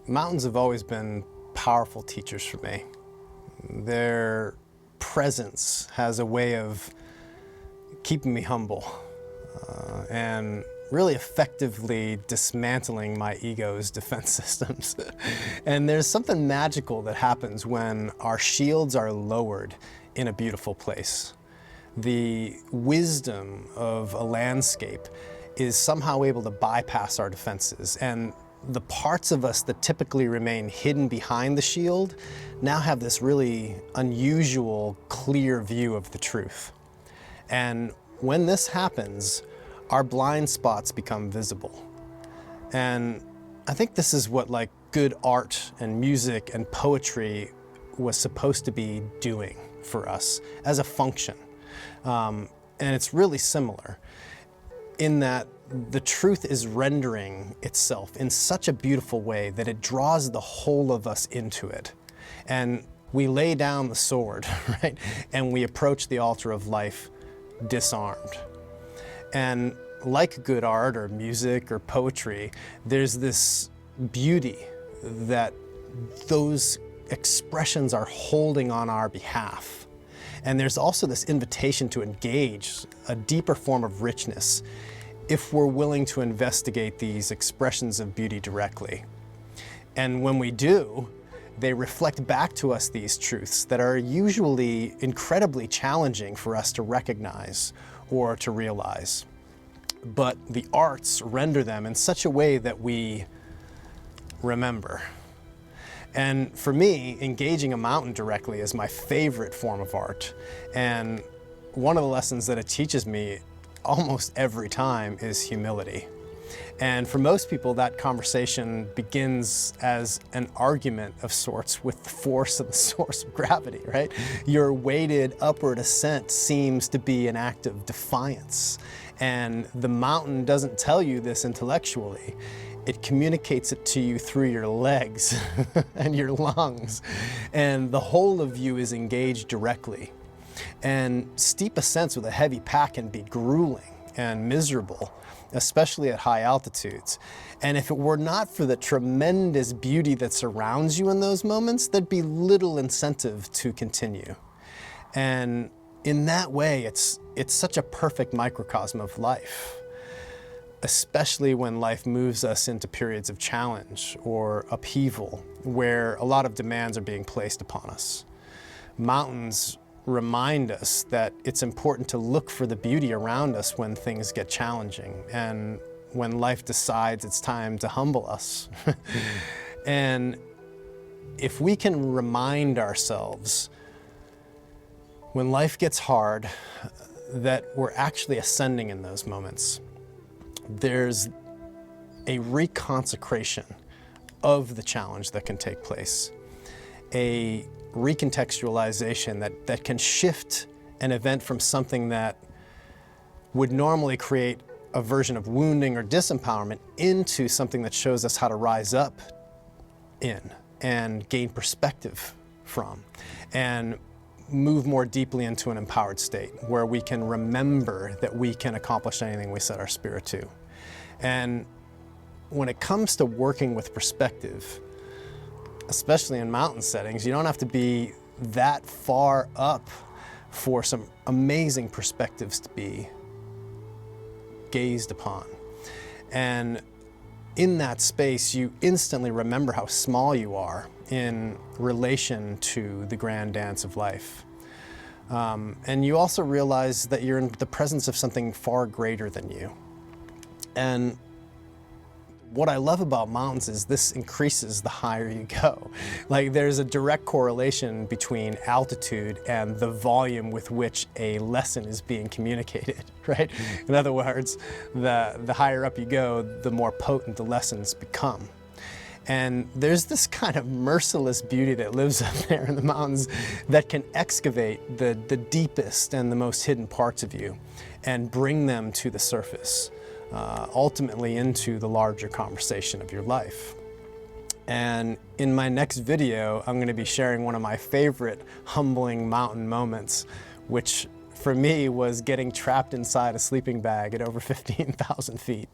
Mountains have always been powerful teachers for me. Their presence has a way of keeping me humble and really effectively dismantling my ego's defense systems. And there's something magical that happens when our shields are lowered in a beautiful place. The wisdom of a landscape is somehow able to bypass our defenses, and the parts of us that typically remain hidden behind the shield now have this really unusual, clear view of the truth. And when this happens, our blind spots become visible. And I think this is what good art and music and poetry was supposed to be doing for us as a function. And it's really similar in that the truth is rendering itself in such a beautiful way that it draws the whole of us into it. And we lay down the sword, right? And we approach the altar of life disarmed. And like good art or music or poetry, there's this beauty that those expressions are holding on our behalf. And there's also this invitation to engage a deeper form of richness if we're willing to investigate these expressions of beauty directly. And when we do, they reflect back to us these truths that are usually incredibly challenging for us to recognize or to realize. But the arts render them in such a way that we remember. And for me, engaging a mountain directly is my favorite form of art. And one of the lessons that it teaches me almost every time is humility. And for most people, that conversation begins as an argument of sorts with the force and the source of gravity, right? Your weighted upward ascent seems to be an act of defiance. And the mountain doesn't tell you this intellectually. It communicates it to you through your legs and your lungs. And the whole of you is engaged directly. And steep ascents with a heavy pack can be grueling and miserable, especially at high altitudes. And if it were not for the tremendous beauty that surrounds you in those moments, there'd be little incentive to continue. And in that way, it's such a perfect microcosm of life, especially when life moves us into periods of challenge or upheaval, where a lot of demands are being placed upon us. Mountains remind us that it's important to look for the beauty around us when things get challenging and when life decides it's time to humble us. And if we can remind ourselves when life gets hard that we're actually ascending in those moments, there's a reconsecration of the challenge that can take place, a recontextualization that can shift an event from something that would normally create a version of wounding or disempowerment into something that shows us how to rise up in and gain perspective from and move more deeply into an empowered state where we can remember that we can accomplish anything we set our spirit to. And when it comes to working with perspective, especially in mountain settings, you don't have to be that far up for some amazing perspectives to be gazed upon. And in that space, you instantly remember how small you are in relation to the grand dance of life. And you also realize that you're in the presence of something far greater than you. And what I love about mountains is this increases the higher you go. There's a direct correlation between altitude and the volume with which a lesson is being communicated, right? In other words, the higher up you go, the more potent the lessons become. And there's this kind of merciless beauty that lives up there in the mountains that can excavate the deepest and the most hidden parts of you and bring them to the surface. Ultimately into the larger conversation of your life. And in my next video, I'm going to be sharing one of my favorite humbling mountain moments, which for me was getting trapped inside a sleeping bag at over 15,000 feet.